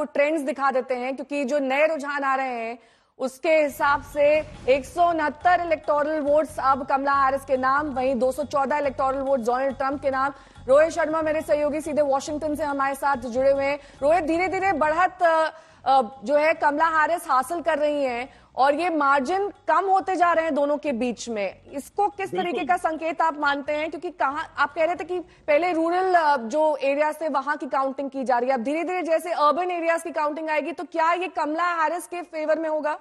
आपको ट्रेंड्स दिखा देते हैं, क्योंकि जो नए रुझान आ रहे हैं उसके हिसाब से 169 इलेक्टोरल वोट्स अब कमला हैरिस के नाम, वहीं 214 इलेक्टोरल वोट डोनाल्ड ट्रंप के नाम। रोहित शर्मा मेरे सहयोगी सीधे वॉशिंगटन से हमारे साथ जुड़े हुए हैं। रोहित, धीरे धीरे बढ़त जो है कमला हैरिस हासिल कर रही हैं और ये मार्जिन कम होते जा रहे हैं दोनों के बीच में, इसको किस तरीके का संकेत आप मानते हैं? क्योंकि कहा आप कह रहे थे कि पहले रूरल जो एरियाज थे वहां की काउंटिंग की जा रही है, अब धीरे धीरे जैसे अर्बन एरियाज की काउंटिंग आएगी तो क्या ये कमला हैरिस के फेवर में होगा?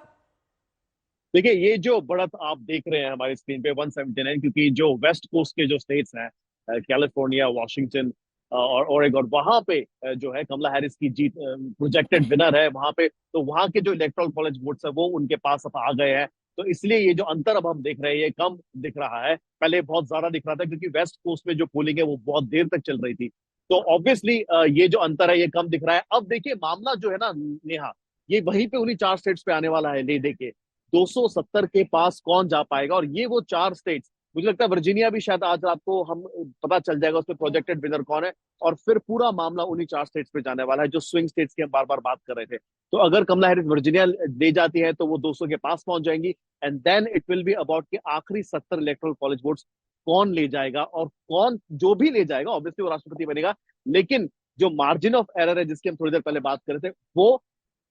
देखिए, ये जो बढ़त आप देख रहे हैं हमारी स्क्रीन पे 179, क्योंकि जो वेस्ट कोस्ट के जो स्टेट्स हैं, कैलिफोर्निया, वॉशिंगटन और ओरेगन, वहां पे जो है कमला हैरिस की जीत प्रोजेक्टेड विनर है वहां पे। तो वहां के जो इलेक्टोरल कॉलेज वोट्स है वो उनके पास अब आ गए हैं। तो इसलिए ये जो अंतर अब हम देख रहे हैं ये कम दिख रहा है, पहले बहुत ज्यादा दिख रहा था क्योंकि वेस्ट कोस्ट में जो पोलिंग है वो बहुत देर तक चल रही थी। तो ऑब्वियसली ये जो अंतर है ये कम दिख रहा है। अब देखिए, मामला जो है ना नेहा, ये वहीं पे उन्हीं 4 स्टेट्स पे आने वाला है। ले देखिए, 270 के पास कौन जा पाएगा, और ये वो 4 स्टेट्स, मुझे लगता है वर्जीनिया भी शायद आज रात को हम पता चल जाएगा उसमें प्रोजेक्टेड विनर कौन है। और फिर पूरा मामला उन्हीं 4 स्टेट्स पे जाने वाला है जो स्विंग स्टेट्स की हम बार बार बात कर रहे थे। तो अगर कमला हैरिस वर्जीनिया ले जाती है तो वो 200 के पास पहुंच जाएंगी, and then it will be about कि आखिरी 70 इलेक्टोरल कॉलेज वोट्स कौन ले जाएगा, और कौन जो भी ले जाएगा ऑब्वियसली वो राष्ट्रपति बनेगा। लेकिन जो मार्जिन ऑफ एरर है जिसकी हम थोड़ी देर पहले बात कर रहे थे, वो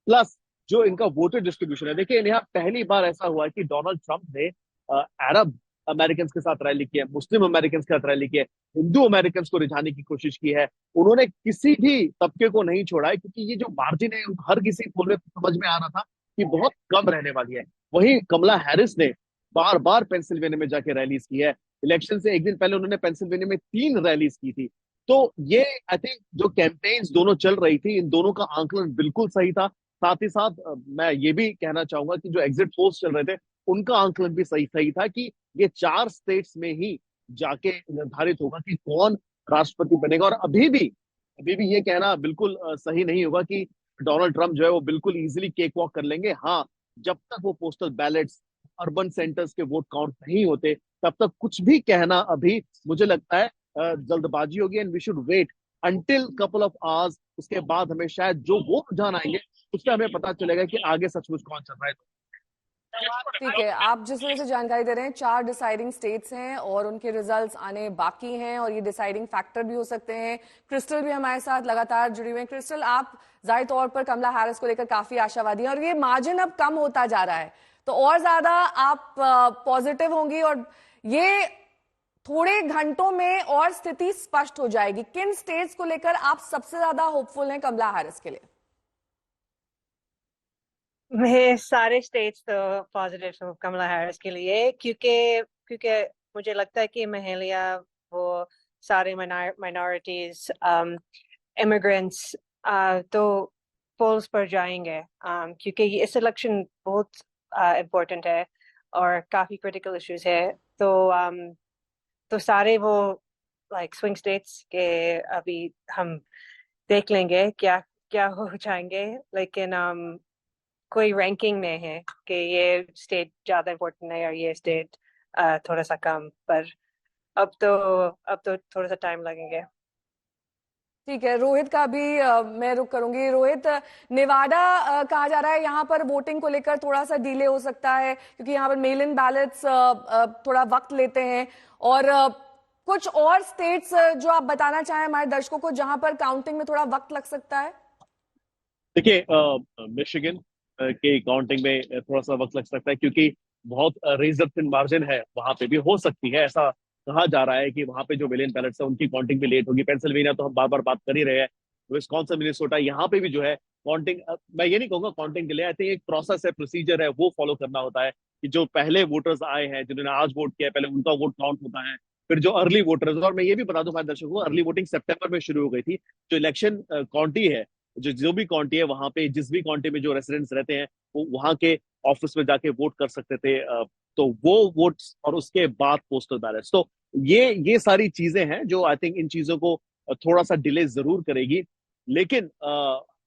प्लस जो इनका वोटर डिस्ट्रीब्यूशन है। देखिए, यहाँ पहली बार ऐसा हुआ है कि डोनाल्ड ट्रंप ने अरब अमेरिकन के साथ रैली की है, मुस्लिम अमेरिकन के साथ रैली की है, हिंदू अमेरिकन को रिझाने की कोशिश की है। उन्होंने किसी भी तबके को नहीं छोड़ा है, क्योंकि ये जो मार्जिन है हर किसी पोल में समझ में आ रहा था कि बहुत कम रहने वाली है। वहीं कमला हैरिस ने बार बार पेंसिल्वेनिया में जाके रैलीज की है। इलेक्शन से एक दिन पहले उन्होंने पेंसिल्वेनिया में 3 रैलीज की थी। तो ये आई थिंक जो कैंपेन्स दोनों चल रही थी, इन दोनों का आंकलन बिल्कुल सही था। साथ ही साथ मैं ये भी कहना चाहूंगा कि जो एग्जिट पोल्स चल रहे थे उनका आंकलन भी सही सही था कि ये 4 स्टेट्स में ही जाके निर्धारित होगा कि कौन राष्ट्रपति बनेगा। और अभी भी ये कहना बिल्कुल सही नहीं होगा कि डोनाल्ड ट्रंप जो है वो बिल्कुल इजीली केक वॉक कर लेंगे। हाँ, जब तक वो पोस्टल बैलेट्स, अर्बन सेंटर्स के वोट काउंट नहीं होते, तब तक कुछ भी कहना अभी मुझे लगता है जल्दबाजी होगी। And we should wait until couple of hours, उसके बाद हमें शायद जो वो रुझान आएंगे उससे हमें पता चलेगा कि आगे सचमुच कौन चल रहा है। ठीक है, आप जिस तरह से जानकारी दे रहे हैं, 4 डिसाइडिंग स्टेट्स हैं और उनके रिजल्ट्स आने बाकी हैं और ये डिसाइडिंग फैक्टर भी हो सकते हैं। क्रिस्टल भी हमारे साथ लगातार जुड़ी हुई है। क्रिस्टल, आप जाहिर तौर पर कमला हैरिस को लेकर काफी आशावादी हैं और ये मार्जिन अब कम होता जा रहा है, तो और ज्यादा आप पॉजिटिव होंगी और ये थोड़े घंटों में और स्थिति स्पष्ट हो जाएगी। किन स्टेट्स को लेकर आप सबसे ज्यादा होपफुल हैं कमला हैरिस के लिए? मैं सारे स्टेट्स तो पॉजिटिव हूँ कमला हैरिस के लिए, क्योंकि क्योंकि मुझे लगता है कि महिला, वो सारे माइनॉरिटीज, इमिग्रेंट्स तो पोल्स पर जाएंगे, क्योंकि ये इस इलेक्शन बहुत इम्पोर्टेंट है और काफी क्रिटिकल इश्यूज है। तो सारे वो लाइक स्विंग स्टेट्स के अभी हम देख लेंगे क्या क्या हो जाएंगे। लेकिन कोई रैंकिंग नहीं है कि ये स्टेट ज्यादा इम्पोर्टेंट है और ये स्टेट थोड़ा सा कम, पर अब तो थोड़ा सा टाइम लगेंगे। ठीक है, रोहित का भी मैं रुक करूंगी। रोहित, नेवाडा कहा जा रहा है यहाँ पर वोटिंग को लेकर थोड़ा सा डिले हो सकता है, क्योंकि यहाँ पर मेल इन बैलेट्स थोड़ा वक्त लेते हैं। और कुछ और स्टेट्स जो आप बताना चाहें हमारे दर्शकों को जहां पर काउंटिंग में थोड़ा वक्त लग सकता है? देखिए, मिशिगन के काउंटिंग में थोड़ा सा वक्त लग सकता है, क्योंकि बहुत रेजर थिन मार्जिन है, वहां पे भी हो सकती है। ऐसा कहा जा रहा है कि वहां पे जो मिलियन बैलेट्स है उनकी काउंटिंग भी लेट होगी। पेंसिल्वेनिया तो हम बार बार बात कर ही रहे हैं, विस्कॉन्सिन, मिनेसोटा, यहाँ पे भी जो है काउंटिंग, मैं ये नहीं कहूंगा काउंटिंग डिले, आई थिंक एक प्रोसेस है, प्रोसीजर है, वो फॉलो करना होता है कि जो पहले वोटर्स आए हैं जिन्होंने आज वोट किया पहले उनका वोट काउंट होता है। फिर जो अर्ली वोटर्स, और मैं ये भी बता दूं हमारे दर्शकों को, अर्ली वोटिंग सितंबर में शुरू हो गई थी। जो इलेक्शन काउंटी है, जो भी काउंटी है, वहां पे जिस भी काउंटी में जो रेसिडेंट्स रहते हैं वो वहां के ऑफिस में जाके वोट कर सकते थे। तो वो वोट्स और उसके बाद पोस्टल बैलेट्स, तो ये सारी चीजें हैं जो आई थिंक इन चीजों को थोड़ा सा डिले जरूर करेगी। लेकिन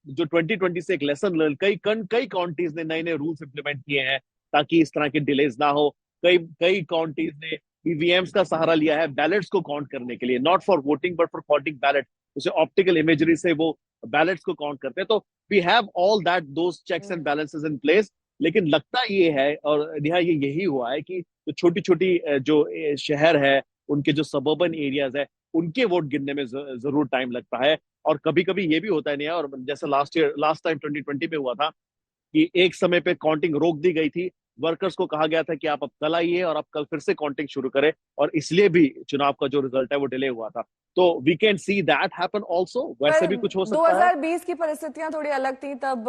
जो 2020 से एक लेसन लर्न, कई काउंटीज ने नए नए रूल्स इंप्लीमेंट किए हैं ताकि इस तरह के डिलेज ना हो। कई कई काउंटीज ने ईवीएम्स का सहारा लिया है बैलेट्स को काउंट करने के लिए, not for voting but for counting ballot. उसे ऑप्टिकल इमेजरी से वो बैलेट्स को काउंट करते हैं। तो we have all that those checks and balances in place. लेकिन लगता ये है, और नेहा ये यही हुआ है कि जो छोटी छोटी जो शहर है, उनके जो सबर्बन एरियाज है, उनके वोट गिनने में जरूर टाइम लगता है। और कभी कभी ये भी होता है नेहा, और जैसे लास्ट टाइम 2020 में हुआ था कि एक समय पे काउंटिंग रोक दी गई थी, वर्कर्स को कहा गया था कि आप अब कल आइए और आप कल फिर से काउंटिंग शुरू करें, और इसलिए भी चुनाव का जो रिजल्ट है वो डिले हुआ था। तो we can see that happen also, वैसे पर भी कुछ हो सकता है। 2020 की परिस्थितियां थोड़ी अलग थी, तब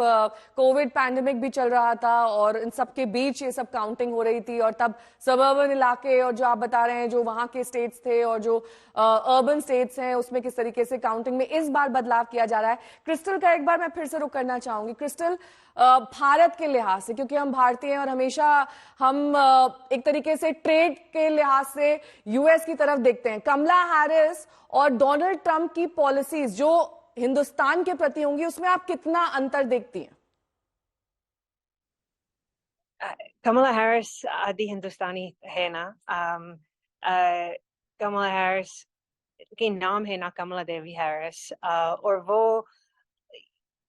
कोविड पैंडेमिक भी चल रहा था और इन सब के बीच ये सब काउंटिंग हो रही थी, और तब सबर्बन इलाके और जो आप बता रहे हैं जो वहां के स्टेट्स थे और जो अर्बन स्टेट्स हैं उसमें किस तरीके से काउंटिंग में इस बार बदलाव किया जा रहा है। क्रिस्टल का एक बार मैं फिर से रुक करना चाहूंगी। क्रिस्टल, भारत के लिहाज से, क्योंकि हम भारतीय हैं और हमेशा हम एक तरीके से ट्रेड के लिहाज से यूएस की तरफ देखते हैं, कमला हैरिस और डोनाल्ड ट्रंप की पॉलिसीज जो हिंदुस्तान के प्रति होंगी, उसमें आप कितना अंतर देखती हैं? कमला हैरिस आदि हिंदुस्तानी है ना। कमला हैरिस के नाम है ना कमला देवी हैरिस, और वो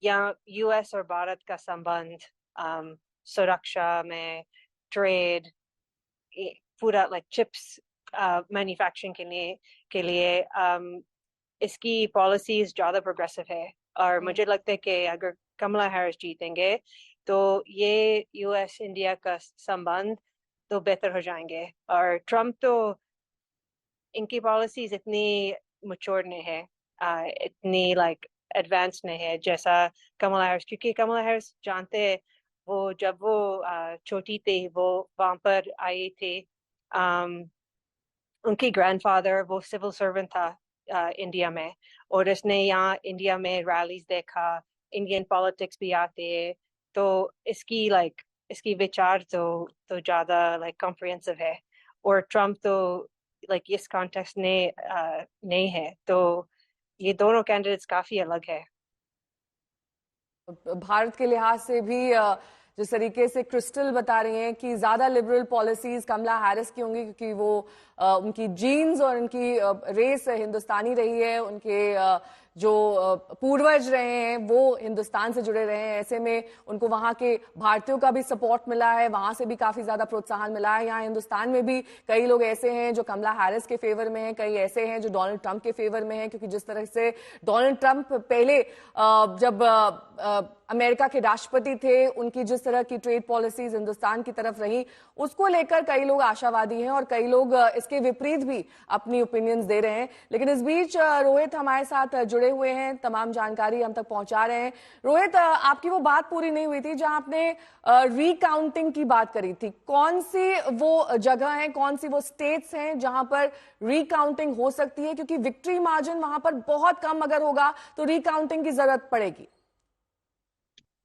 या यूएस और भारत का संबंध, सुरक्षा में, ट्रेड, पूरा लाइक चिप्स मैन्युफैक्चरिंग के लिए इसकी पॉलिसीज ज्यादा प्रोग्रेसिव है। और मुझे लगता है कि अगर कमला हैरिस जीतेंगे तो ये यूएस इंडिया का संबंध तो बेहतर हो जाएंगे। और ट्रम्प तो इनकी पॉलिसीज इतनी मैच्योर नहीं है, इतनी लाइक एडवांस नहीं है जैसा कमला हैरिस, क्योंकि कमला हैरिस जानते हैं वो जब वो छोटी थी वो वहां पर आई थी, उनकी ग्रैंडफादर वो सिविल सर्वेंट था इंडिया में, और उसने यहाँ इंडिया में रैलीज देखा, इंडियन पॉलिटिक्स भी आते हैं, तो इसकी विचार तो ज्यादा लाइक कॉम्प्रिहेंसिव है। और ट्रम्प तो लाइक इस कॉन्टेक्स्ट में नहीं है, तो ये दोनों कैंडिडेट्स काफी अलग है। भारत के लिहाज से भी जिस तरीके से क्रिस्टल बता रही हैं कि ज्यादा लिबरल पॉलिसीज कमला हैरिस की होंगी, क्योंकि वो उनकी जीन्स और उनकी रेस हिंदुस्तानी रही है, उनके जो पूर्वज रहे हैं वो हिंदुस्तान से जुड़े रहे हैं, ऐसे में उनको वहां के भारतीयों का भी सपोर्ट मिला है, वहां से भी काफी ज्यादा प्रोत्साहन मिला है। यहाँ हिंदुस्तान में भी कई लोग ऐसे हैं जो कमला हैरिस के फेवर में हैं, कई ऐसे हैं जो डोनाल्ड ट्रंप के फेवर में हैं, क्योंकि जिस तरह से डोनाल्ड ट्रंप पहले जब अमेरिका के राष्ट्रपति थे, उनकी जिस तरह की ट्रेड पॉलिसीज हिंदुस्तान की तरफ रही, उसको लेकर कई लोग आशावादी हैं और कई लोग इसके विपरीत भी अपनी ओपिनियंस दे रहे हैं। लेकिन इस बीच रोहित हमारे साथ जुड़े हुए हैं, तमाम जानकारी हम तक पहुंचा रहे हैं। रोहित, आपकी वो बात पूरी नहीं हुई थी जहां आपने रिकाउंटिंग की बात करी थी। कौन सी वो जगह है, कौन सी वो स्टेट्स हैं जहां पर रिकाउंटिंग हो सकती है, क्योंकि विक्ट्री मार्जिन वहां पर बहुत कम अगर होगा तो रिकाउंटिंग की जरूरत पड़ेगी।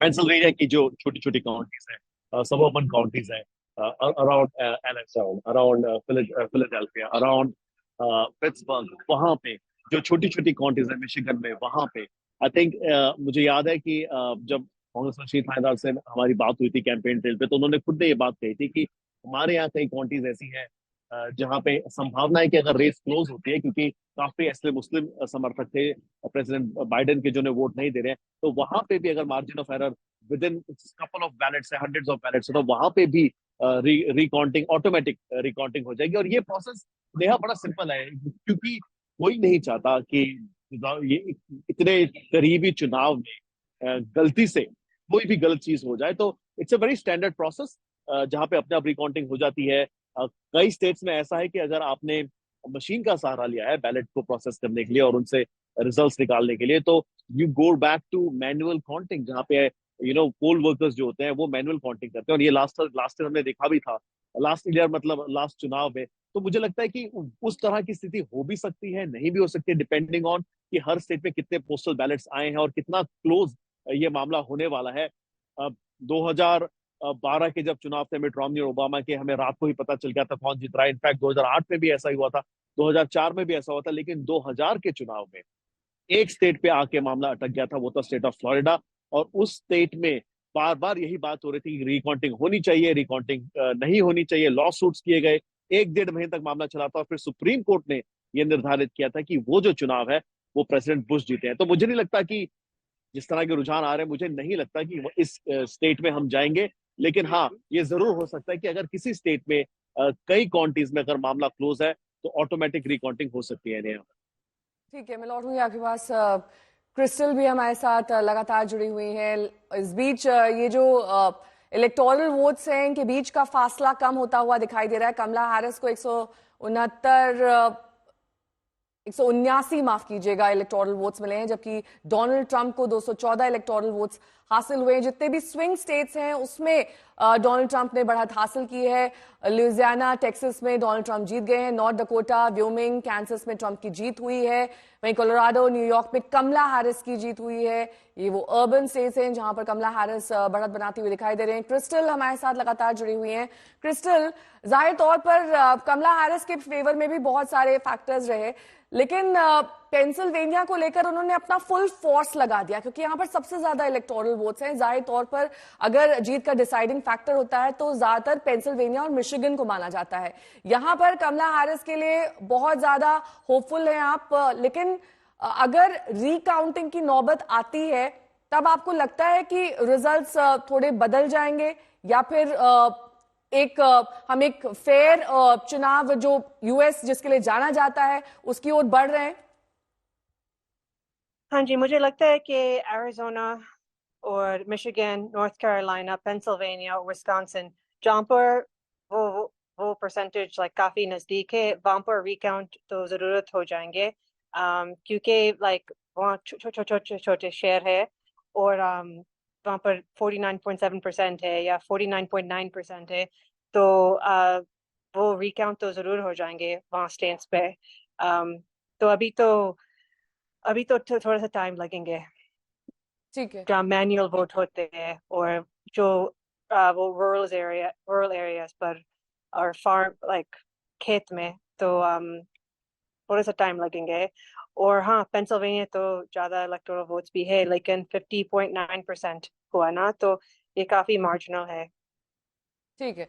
पेंसिल्वेनिया की जो छोटी छोटी काउंटीज है, सबर्बन काउंटीज है, अराउंड एलेक्साउंड, अराउंड फिलाडेल्फिया, अराउंड पिट्सबर्ग, वहां पे जो छोटी छोटी काउंटीज है मिशिगन में, वहां पे आई थिंक मुझे याद है कि जब कांग्रेस रशीद थानेदार से हमारी बात हुई थी कैंपेन ट्रेल पे, तो उन्होंने खुद ने ये बात कही थी कि हमारे यहाँ कई काउंटीज ऐसी हैं जहाँ पे संभावना है कि अगर रेस क्लोज होती है, क्योंकि काफी ऐसे मुस्लिम समर्थक थे प्रेसिडेंट बाइडेन के जो ने वोट नहीं दे रहे हैं, तो वहां पे भी अगर margin of error with in couple of ballets है, हंड्रेड्स ऑफ बैलेट्स है, तो वहां पे भी रिकाउंटिंग, ऑटोमेटिक रिकाउंटिंग हो जाएगी। और ये प्रोसेस नेहा बड़ा सिंपल है, क्योंकि कोई नहीं चाहता कि ये इतने करीबी चुनाव में गलती से कोई भी गलत चीज हो जाए। तो it's a very standard process जहाँ पे अपने आप रिकाउंटिंग हो जाती है। कई स्टेट्स में ऐसा है कि अगर आपने मशीन का सहारा लिया है बैलेट को प्रोसेस करने के लिए और उनसे रिजल्ट्स निकालने के लिए, तो you go back to manual counting, जहाँ पे पोल वर्कर्स जो होते हैं वो मैनुअल काउंटिंग करते हैं। और ये लास्ट ईयर हमने देखा भी था, लास्ट ईयर मतलब लास्ट चुनाव में। तो मुझे लगता है कि उस तरह की स्थिति हो भी सकती है, नहीं भी हो सकती है, डिपेंडिंग ऑन कि हर स्टेट में कितने पोस्टल बैलेट्स आए हैं और कितना क्लोज ये मामला होने वाला है। 2012 के जब चुनाव थे मिट रोमनी और ओबामा के, हमें रात को ही पता चल गया था कौन जीत रहा है। इनफैक्ट 2008 में भी ऐसा ही हुआ था, 2004 में भी ऐसा हुआ था, लेकिन 2000 के चुनाव में एक स्टेट पे आके मामला अटक गया था, वो था स्टेट ऑफ फ्लोरिडा। और उस स्टेट में बार बार यही बात हो रही थी कि रिकाउंटिंग होनी चाहिए, रिकाउंटिंग नहीं होनी चाहिए, लॉ सूट्स किए गए, 1-1.5 महीने तक मामला चला था, और फिर सुप्रीम कोर्ट ने यह निर्धारित किया था कि वो जो चुनाव है वो प्रेसिडेंट बुश जीते हैं। तो मुझे नहीं लगता कि जिस तरह के रुझान आ रहे हैं, मुझे नहीं लगता कि इस स्टेट में हम जाएंगे। लेकिन हाँ, ये जरूर हो सकता है कि अगर किसी स्टेट में कई काउंटीज में अगर मामला क्लोज है तो ऑटोमेटिक रिकाउंटिंग हो सकती है। ठीक है, मैं लौटूंगी आपके पास। क्रिस्टल भी हमारे साथ लगातार जुड़ी हुई है। इस बीच ये जो इलेक्टोरल वोट्स हैं, इनके बीच का फासला कम होता हुआ दिखाई दे रहा है। कमला हैरिस को 179 माफ कीजिएगा इलेक्टोरल वोट्स मिले हैं, जबकि डोनाल्ड ट्रंप को 214 इलेक्टोरल वोट्स हासिल हुए हैं। जितने भी स्विंग स्टेट्स हैं उसमें डोनाल्ड ट्रंप ने बढ़त हासिल की है। लुइसियाना, टेक्सास में डोनाल्ड ट्रंप जीत गए हैं। नॉर्थ डकोटा, व्योमिंग, कैंसस में ट्रंप की जीत हुई है। वहीं कोलोराडो, न्यूयॉर्क में कमला हैरिस की जीत हुई है। ये वो अर्बन स्टेट्स हैं जहां पर कमला हैरिस बढ़त बनाती हुई दिखाई दे रहे हैं। क्रिस्टल हमारे साथ लगातार जुड़ी हुई हैं। क्रिस्टल, जाहिर तौर पर कमला हैरिस के फेवर में भी बहुत सारे फैक्टर्स रहे, लेकिन पेंसिल्वेनिया को लेकर उन्होंने अपना फुल फोर्स लगा दिया, क्योंकि यहां पर सबसे ज्यादा इलेक्टोरल वोट्स हैं। जाहिर तौर पर अगर जीत का डिसाइडिंग फैक्टर होता है तो ज्यादातर पेंसिल्वेनिया और मिशिगन को माना जाता है। यहां पर कमला हैरिस के लिए बहुत ज्यादा होपफुल हैं आप, लेकिन अगर रिकाउंटिंग की नौबत आती है तब आपको लगता है कि रिजल्ट्स थोड़े बदल जाएंगे, या फिर हम एक फेयर चुनाव जो यूएस जिसके लिए जाना जाता है उसकी ओर बढ़ रहे हैं? हाँ जी, मुझे लगता है कि एरिज़ोना और मिशिगन, नॉर्थ कैरोलिना, पेंसिल्वेनिया और विस्कॉन्सिन, जहाँ पर वो वो परसेंटेज लाइक काफी नजदीक है, वहाँ पर रिकाउंट तो जरूरत हो जाएंगे, क्योंकि लाइक वहाँ छोटे शहर है, और वहाँ पर 49.7% है या 49.9% है, तो वो रिकाउंट तो जरूर हो जाएंगे वहाँ स्टेट्स पे। तो अभी तो थोड़ा सा टाइम लगेंगे, ठीक है। जहाँ मैनुअल वोट होते हैं, और जो वो रूरल एरियाज पर और फार्म लाइक खेत में, तो थोड़ा सा टाइम लगेंगे। और हाँ, पेंसिल्वेनिया तो ज्यादा इलेक्टोरल वोट्स भी है, लेकिन 50.9% हुआ ना, तो ये काफी मार्जिनल है। ठीक है,